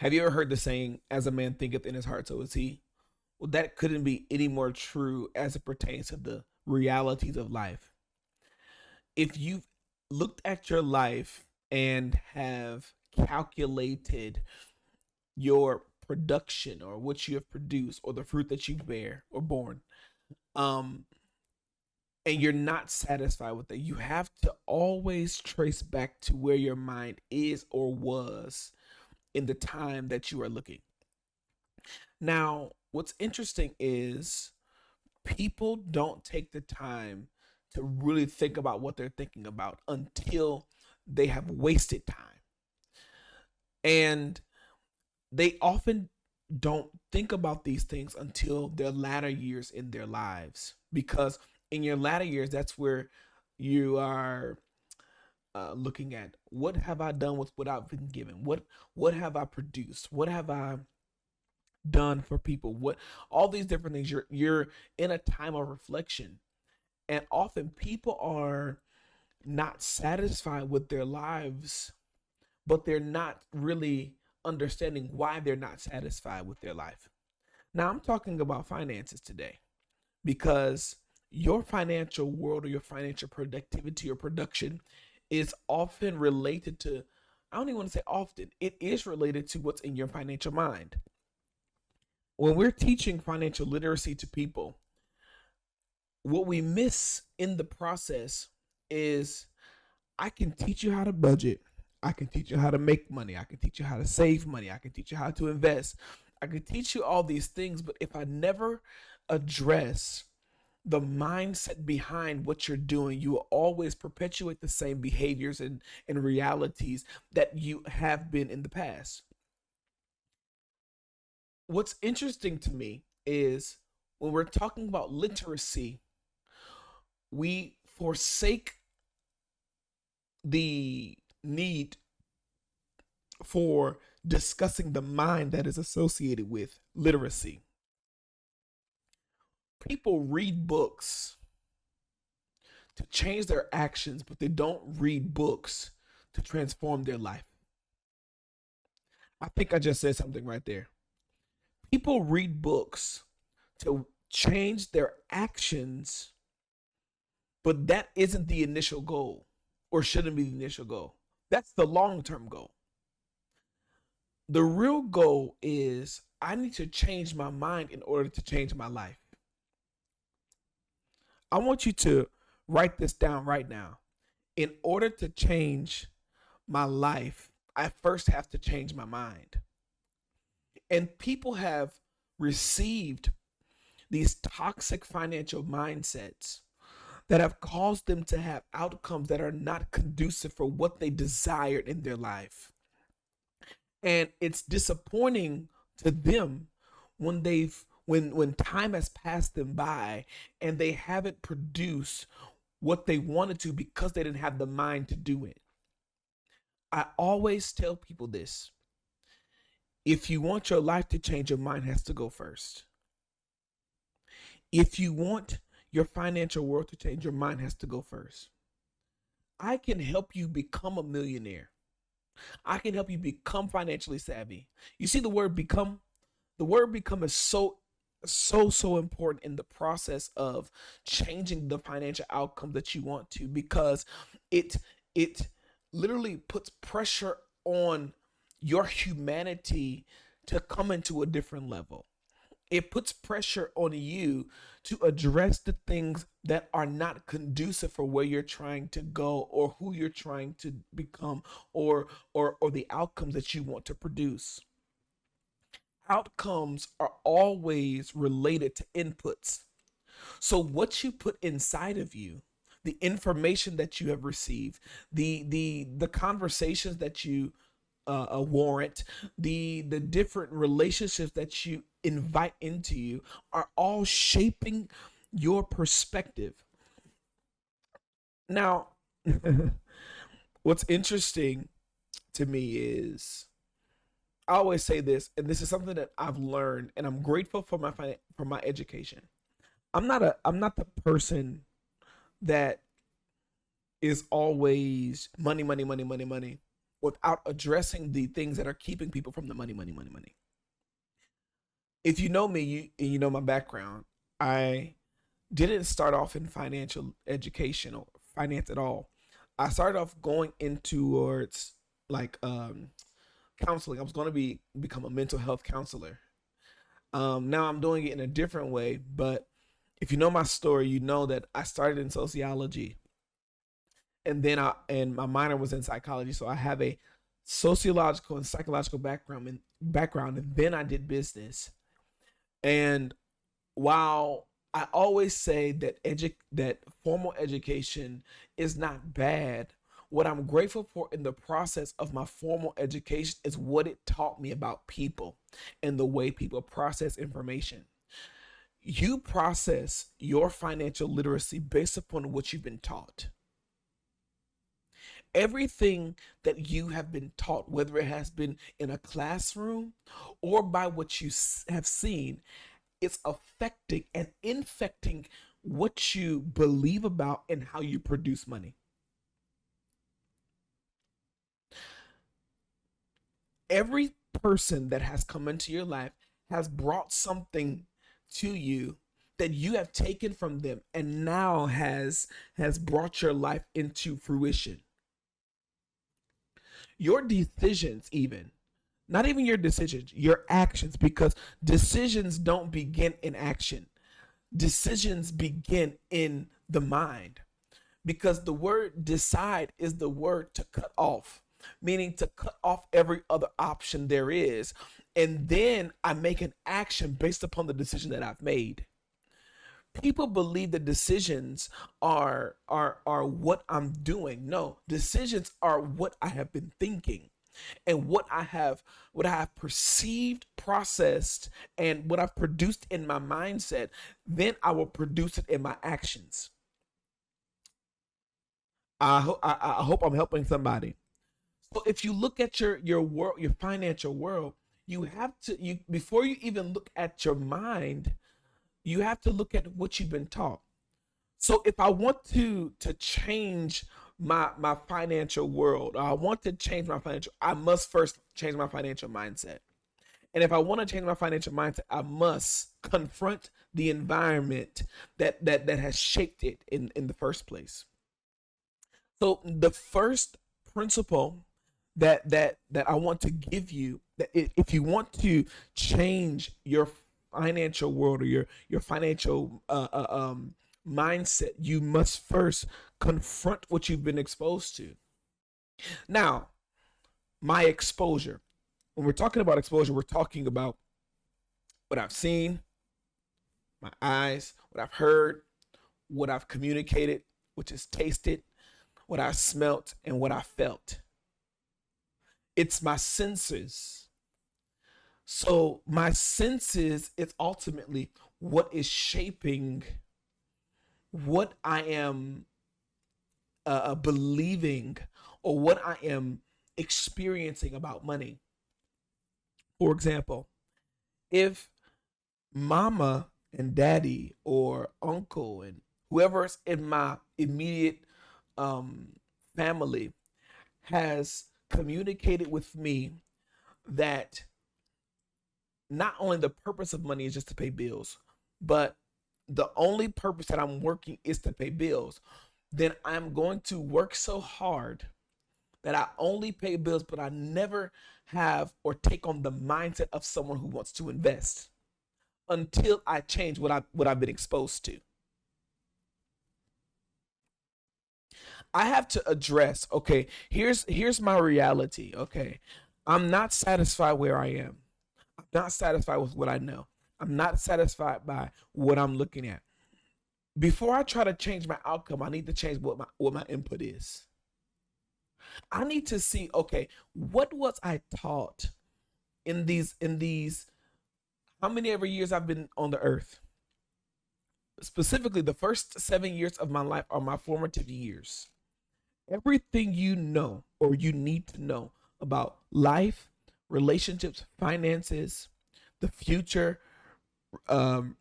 Have you ever heard the saying, as a man thinketh in his heart, so is he? Well, that couldn't be any more true as it pertains to the realities of life. If you've looked at your life and have calculated your production or what you have produced or the fruit that you bear or born, um, and you're not satisfied with it, you have to always trace back to where your mind is or was in the time that you are looking. Now, what's interesting is people don't take the time to really think about what they're thinking about until they have wasted time. And they often don't think about these things until their latter years in their lives. Because in your latter years, that's where you are looking at what have I done with what I've been given? What have I produced? What have I done for people? What all these different things. You're in a time of reflection, and often people are not satisfied with their lives, but they're not really understanding why they're not satisfied with their life. Now, I'm talking about finances today because your financial world or your financial productivity or production is often related to, I don't even want to say often, it is related to what's in your financial mind. When we're teaching financial literacy to people, what we miss in the process is I can teach you how to budget. I can teach you how to make money. I can teach you how to save money. I can teach you how to invest. I can teach you all these things, but if I never address the mindset behind what you're doing, you will always perpetuate the same behaviors and realities that you have been in the past. What's interesting to me is when we're talking about literacy, we forsake the need for discussing the mind that is associated with literacy. People read books to change their actions, but they don't read books to transform their life. I think I just said something right there. People read books to change their actions, but that isn't the initial goal or shouldn't be the initial goal. That's the long term goal. The real goal is I need to change my mind in order to change my life. I want you to write this down right now. In order to change my life, I first have to change my mind. And people have received these toxic financial mindsets that have caused them to have outcomes that are not conducive for what they desired in their life. And it's disappointing to them when time has passed them by and they haven't produced what they wanted to because they didn't have the mind to do it. I always tell people this: if you want your life to change, your mind has to go first. If you want your financial world to change, your mind has to go first. I can help you become a millionaire. I can help you become financially savvy. You see the word become? The word become is so important in the process of changing the financial outcome that you want to, because it it literally puts pressure on your humanity to come into a different level. It puts pressure on you to address the things that are not conducive for where you're trying to go or who you're trying to become, or the outcomes that you want to produce. Outcomes are always related to inputs. So what you put inside of you, the information that you have received, the conversations that you warrant, the different relationships that you invite into you are all shaping your perspective. Now, what's interesting to me is I always say this, and this is something that I've learned, and I'm grateful for for my education. I'm not the person that is always money, money, money, money, money. without addressing the things that are keeping people from the money, money, money, money. If you know me, you know my background. I didn't start off in financial education or finance at all. I started off going into towards like counseling. I was going to become a mental health counselor. Now I'm doing it in a different way, but if you know my story, you know that I started in sociology, and then my minor was in psychology, so I have a sociological and psychological background, and then I did business. And while I always say that that formal education is not bad, what I'm grateful for in the process of my formal education is what it taught me about people and the way people process information. You process your financial literacy based upon what you've been taught. Everything that you have been taught, whether it has been in a classroom or by what you have seen, it's affecting and infecting what you believe about and how you produce money. Every person that has come into your life has brought something to you that you have taken from them and now has brought your life into fruition. Your decisions, even not even your decisions, your actions, because decisions don't begin in action. Decisions begin in the mind, because the word decide is the word to cut off, meaning to cut off every other option there is. And then I make an action based upon the decision that I've made. People believe that decisions are what I'm doing. No, decisions are what I have been thinking and what I have perceived, processed, and what I've produced in my mindset. Then I will produce it in my actions. I hope I'm helping somebody. So if you look at your world, your financial world, you have to you before you even look at your mind, you have to look at what you've been taught. So if I want to change my financial world, or I want to change my financial, I must first change my financial mindset. And if I want to change my financial mindset, I must confront the environment that has shaped it in the first place. So the first principle that I want to give you, that if you want to change your financial world or your financial mindset, you must first confront what you've been exposed to. Now, my exposure. When we're talking about exposure, we're talking about what I've seen, my eyes, what I've heard, what I've communicated, which is tasted, what I smelt, and what I felt. It's my senses. So my senses is ultimately what is shaping what I am believing or what I am experiencing about money. For example, if mama and daddy or uncle and whoever's in my immediate um, family has communicated with me that not only the purpose of money is just to pay bills, but the only purpose that I'm working is to pay bills, then I'm going to work so hard that I only pay bills, but I never have or take on the mindset of someone who wants to invest until I change what I've been exposed to. I have to address, okay, here's my reality. Okay. I'm not satisfied where I am. I'm not satisfied with what I know. I'm not satisfied by what I'm looking at. Before I try to change my outcome, I need to change what my input is. I need to see, okay, what was I taught in these how many ever years I've been on the earth? Specifically, the first 7 years of my life are my formative years. Everything you know or you need to know about life, relationships, finances, the future, um,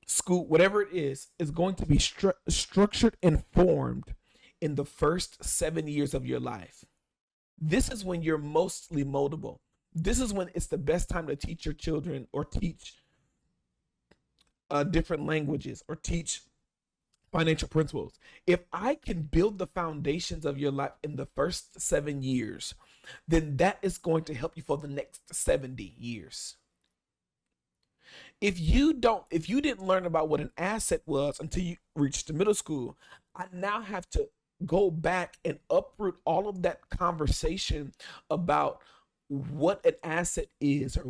school, whatever it is going to be structured and formed in the first 7 years of your life. This is when you're mostly moldable. This is when it's the best time to teach your children or teach different languages or teach financial principles. If I can build the foundations of your life in the first 7 years, then that is going to help you for the next 70 years. If you didn't learn about what an asset was until you reached the middle school, I now have to go back and uproot all of that conversation about what an asset is or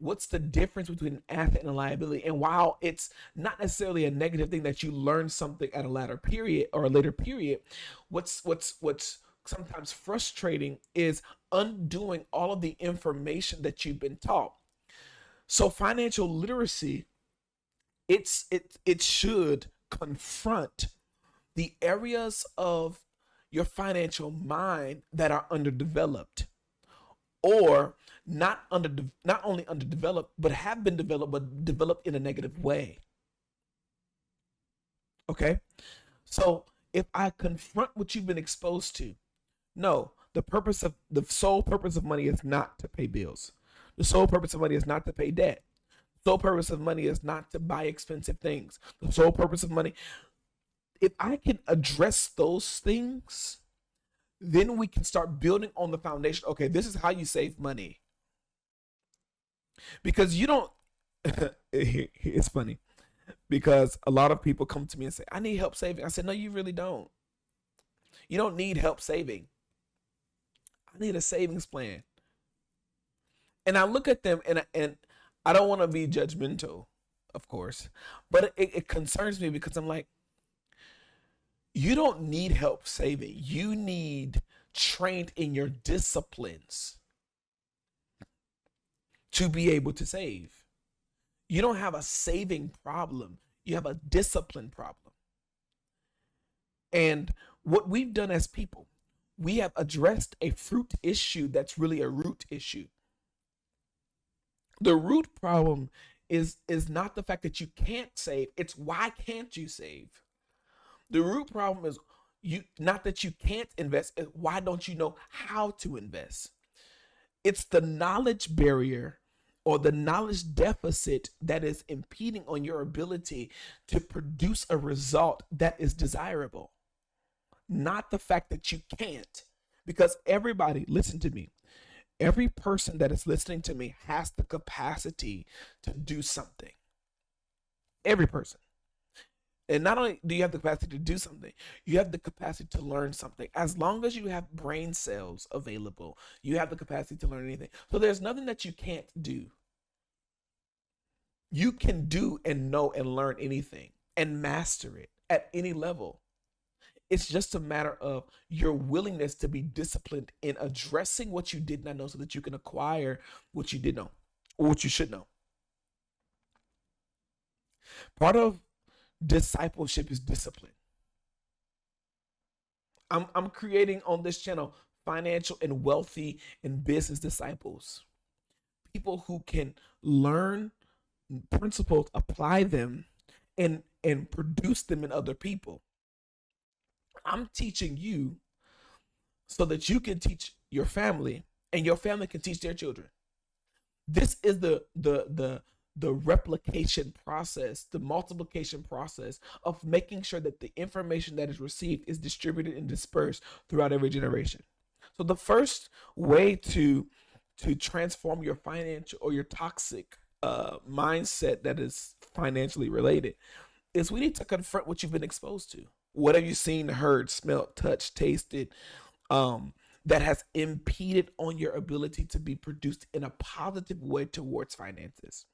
what's the difference between an asset and a liability. And while it's not necessarily a negative thing that you learn something at a later period or a later period, what's sometimes frustrating is undoing all of the information that you've been taught. So financial literacy, it should confront the areas of your financial mind that are underdeveloped or not only underdeveloped but have been developed but developed in a negative way. Okay? So if I confront what you've been exposed to, no, the sole purpose of money is not to pay bills. The sole purpose of money is not to pay debt. The sole purpose of money is not to buy expensive things. The sole purpose of money, if I can address those things, then we can start building on the foundation. Okay, this is how you save money. Because you don't, it's funny because a lot of people come to me and say, I need help saving. I said, no, you really don't. You don't need help saving. I need a savings plan. And I look at them and I don't want to be judgmental, of course, but it concerns me because I'm like, you don't need help saving. You need trained in your disciplines to be able to save. You don't have a saving problem. You have a discipline problem. And what we've done as people, we have addressed a fruit issue that's really a root issue. The root problem is not the fact that you can't save, it's why can't you save? The root problem is you not that you can't invest, why don't you know how to invest? It's the knowledge barrier or the knowledge deficit that is impeding on your ability to produce a result that is desirable, not the fact that you can't. Because everybody, listen to me, every person that is listening to me has the capacity to do something. Every person. And not only do you have the capacity to do something, you have the capacity to learn something. As long as you have brain cells available, you have the capacity to learn anything. So there's nothing that you can't do. You can do and know and learn anything and master it at any level. It's just a matter of your willingness to be disciplined in addressing what you did not know so that you can acquire what you did know or what you should know. Part of discipleship is discipline. I'm creating on this channel financial and wealthy and business disciples. People who can learn principles, apply them, and produce them in other people. I'm teaching you so that you can teach your family and your family can teach their children. This is the replication process, the multiplication process of making sure that the information that is received is distributed and dispersed throughout every generation. So the first way to transform your financial or your toxic mindset that is financially related is we need to confront what you've been exposed to. What have you seen, heard, smelt, touched, tasted, that has impeded on your ability to be produced in a positive way towards finances?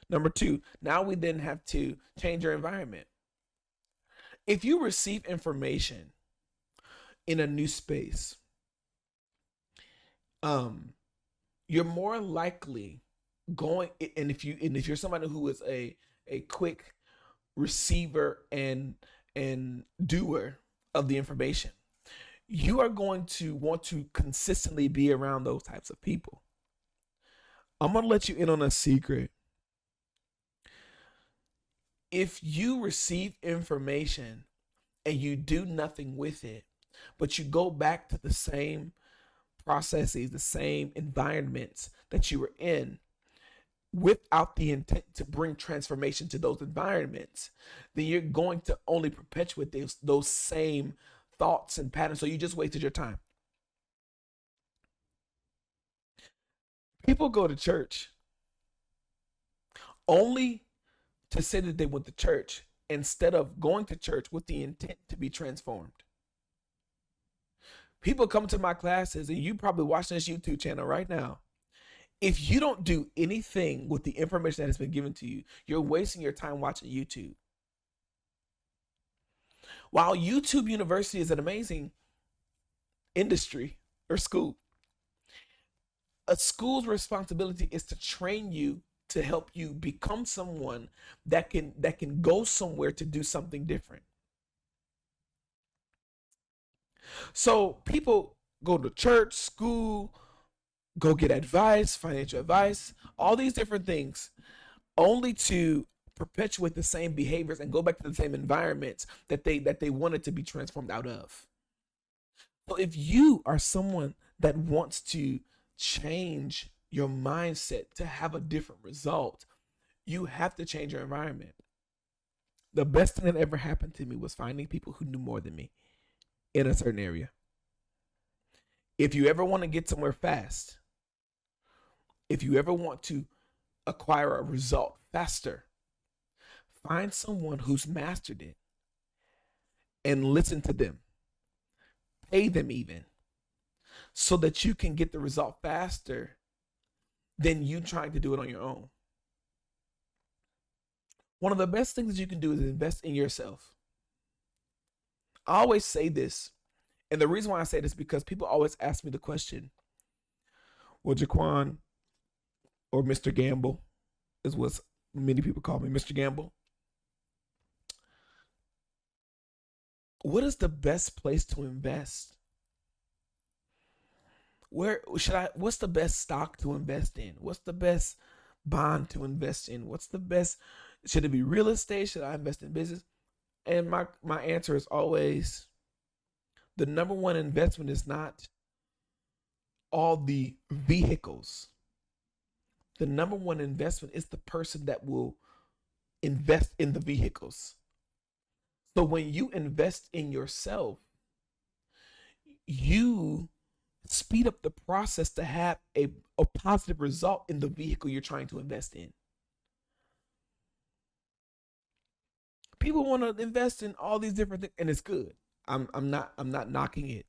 Number two, now we then have to change your environment. If you receive information in a new space, um, you're more likely going, and if you're somebody who is a quick receiver and doer of the information, you are going to want to consistently be around those types of people. I'm going to let you in on a secret. If you receive information and you do nothing with it, but you go back to the same processes, the same environments that you were in without the intent to bring transformation to those environments, then you're going to only perpetuate those same thoughts and patterns. So you just wasted your time. People go to church only to say that they went to church instead of going to church with the intent to be transformed. People come to my classes, and you probably watching this YouTube channel right now. If you don't do anything with the information that has been given to you, you're wasting your time watching YouTube. While YouTube University is an amazing industry or school, a school's responsibility is to train you to help you become someone that can go somewhere to do something different. So people go to church, school, go get advice, financial advice, all these different things, only to perpetuate the same behaviors and go back to the same environments that they wanted to be transformed out of. So if you are someone that wants to change your mindset to have a different result, you have to change your environment. The best thing that ever happened to me was finding people who knew more than me in a certain area. If you ever want to get somewhere fast, if you ever want to acquire a result faster, find someone who's mastered it and listen to them. Pay them even, so that you can get the result faster than you trying to do it on your own. One of the best things that you can do is invest in yourself. I always say this, and the reason why I say this is because people always ask me the question, well, JaQuan, or Mr. Gamble, is what many people call me, Mr. Gamble. What is the best place to invest? What's the best stock to invest in? What's the best bond to invest in? What's the best, should it be real estate? Should I invest in business? And my answer is always, the number one investment is not all the vehicles. The number one investment is the person that will invest in the vehicles. So when you invest in yourself, you speed up the process to have a positive result in the vehicle you're trying to invest in. People want to invest in all these different things, and it's good. I'm not knocking it.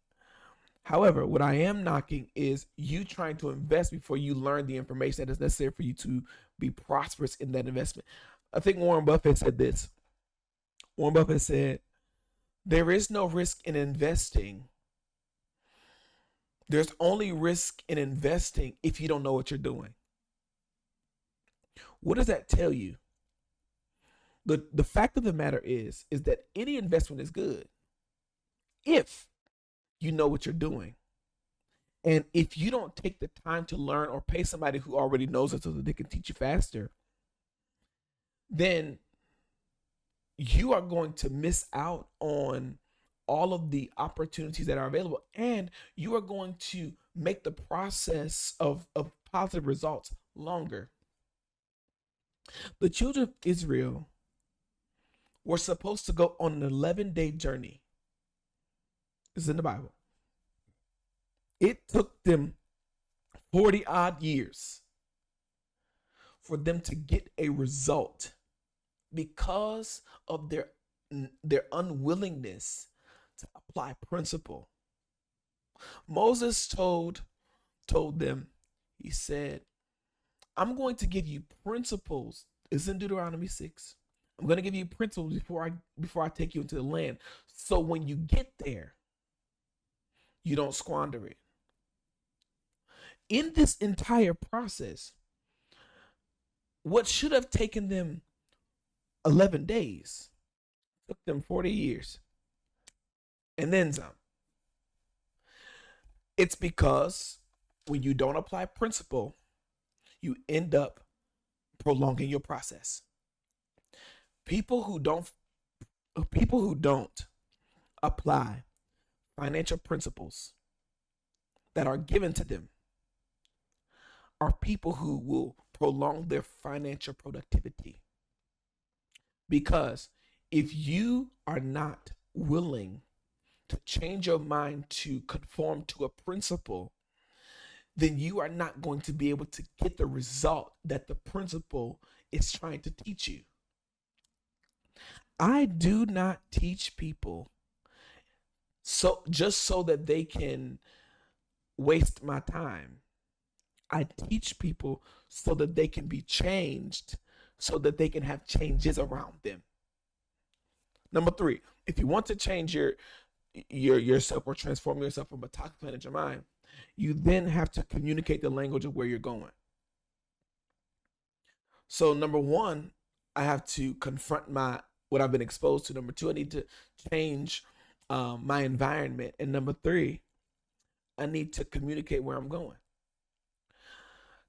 However, what I am knocking is you trying to invest before you learn the information that is necessary for you to be prosperous in that investment. I think Warren Buffett said this. Warren Buffett said, there is no risk in investing. There's only risk in investing if you don't know what you're doing. What does that tell you? The fact of the matter is that any investment is good if you know what you're doing. And if you don't take the time to learn or pay somebody who already knows it so that they can teach you faster, then you are going to miss out on all of the opportunities that are available. And you are going to make the process of positive results longer. The children of Israel were supposed to go on an 11-day journey. It's in the Bible. It took them 40 odd years for them to get a result because of their unwillingness to apply principle. Moses told them, he said, I'm going to give you principles. It's in Deuteronomy 6. I'm going to give you principles before I take you into the land. So when you get there, you don't squander it. In this entire process, what should have taken them 11 days took them 40 years and then some. It's because when you don't apply principle, you end up prolonging your process. People who don't apply financial principles, that are given to them are people who will prolong their financial productivity. Because if you are not willing to change your mind to conform to a principle, then you are not going to be able to get the result that the principle is trying to teach you. I do not teach people so just so that they can waste my time. I teach people so that they can be changed, so that they can have changes around them. Number three, if you want to change yourself or transform yourself from a toxic planet your mind, you then have to communicate the language of where you're going. So number one, I have to confront my what I've been exposed to. Number two, I need to change my environment, and number three, I need to communicate where I'm going,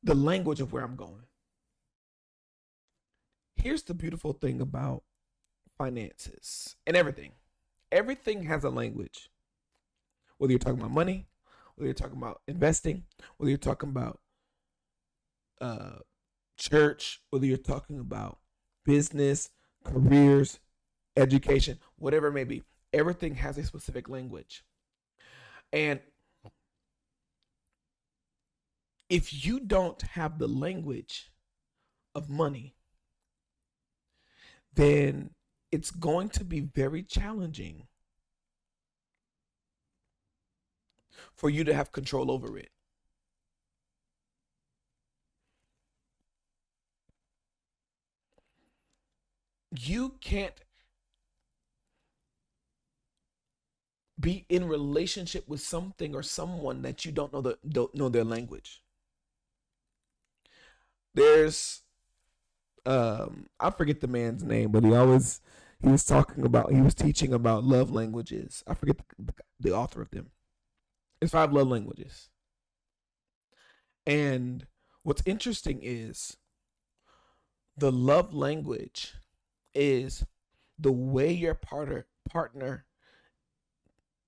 the language of where I'm going. Here's the beautiful thing about finances and everything. Everything has a language. Whether you're talking about money, whether you're talking about investing, whether you're talking about uh, church, whether you're talking about business, careers, education, whatever it may be, everything has a specific language. And if you don't have the language of money, then it's going to be very challenging for you to have control over it. You can't be in relationship with something or someone that you don't know their language. There's I forget the man's name, but he was teaching about love languages. I forget the author of them. It's five love languages. And what's interesting is the love language is the way your partner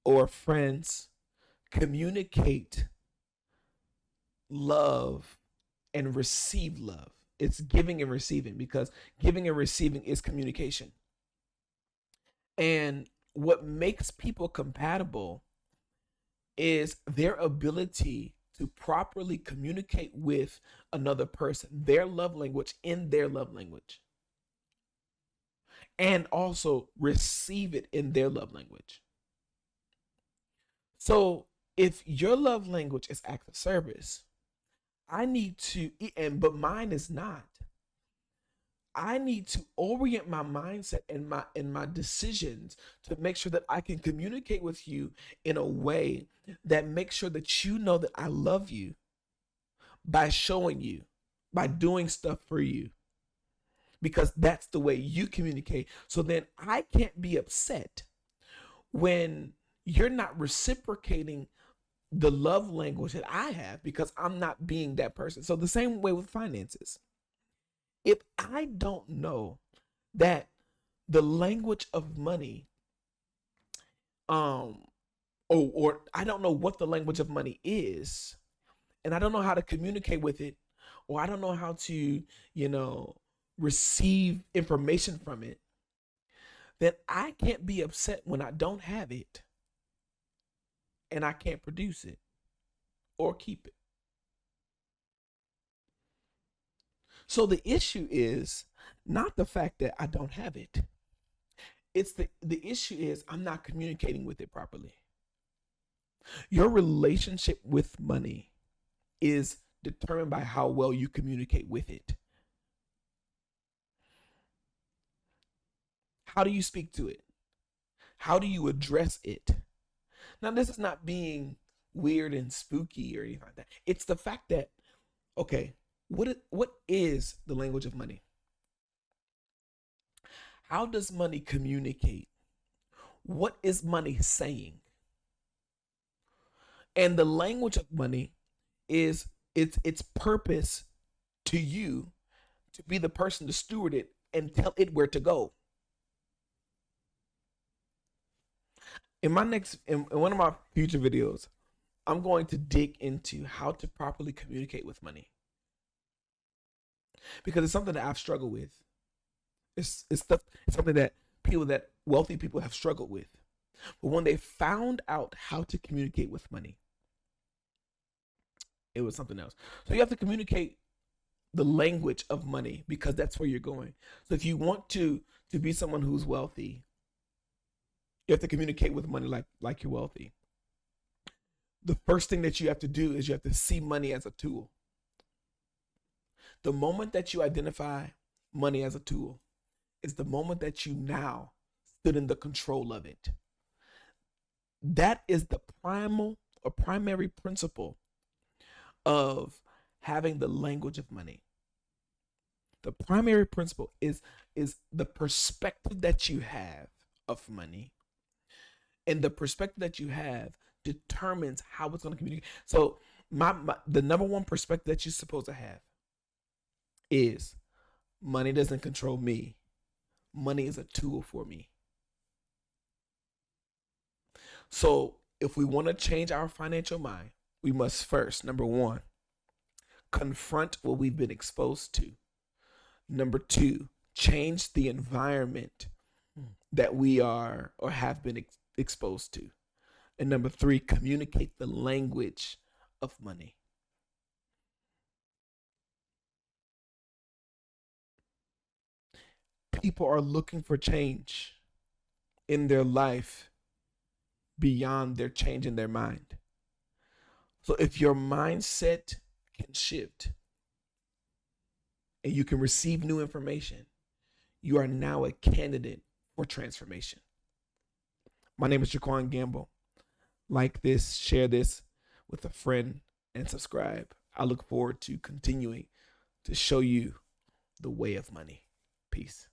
or friends communicate love and receive love. It's giving and receiving, because giving and receiving is communication. And what makes people compatible is their ability to properly communicate with another person, their love language in their love language, and also receive it in their love language. So if your love language is act of service, I need to, but mine is not. I need to orient my mindset and my decisions to make sure that I can communicate with you in a way that makes sure that you know that I love you by showing you, by doing stuff for you, because that's the way you communicate. So then I can't be upset when you're not reciprocating the love language that I have, because I'm not being that person. So the same way with finances. If I don't know that the language of money, um, or I don't know what the language of money is, and I don't know how to communicate with it, or I don't know how to, you know, receive information from it, then I can't be upset when I don't have it and I can't produce it or keep it. So the issue is not the fact that I don't have it. It's the issue is I'm not communicating with it properly. Your relationship with money is determined by how well you communicate with it. How do you speak to it? How do you address it? Now, this is not being weird and spooky or anything like that. It's the fact that, okay, what is the language of money? How does money communicate? What is money saying? And the language of money is its purpose to you to be the person to steward it and tell it where to go. In one of my future videos, I'm going to dig into how to properly communicate with money because it's something that I've struggled with. It's something that wealthy people have struggled with. But when they found out how to communicate with money, it was something else. So you have to communicate the language of money because that's where you're going. So if you want to be someone who's wealthy, you have to communicate with money like you're wealthy. The first thing that you have to do is you have to see money as a tool. The moment that you identify money as a tool is the moment that you now stood in the control of it. That is the primal or primary principle of having the language of money. The primary principle is the perspective that you have of money, and the perspective that you have determines how it's going to communicate. So the number one perspective that you're supposed to have is money doesn't control me. Money is a tool for me. So if we want to change our financial mind, we must first, number one, confront what we've been exposed to. Number two, change the environment that we are or have been exposed to. And number three, communicate the language of money. People are looking for change in their life beyond their change in their mind. So if your mindset can shift and you can receive new information, you are now a candidate for transformation. My name is JaQuan Gamble. Like this, share this with a friend, and subscribe. I look forward to continuing to show you the way of money. Peace.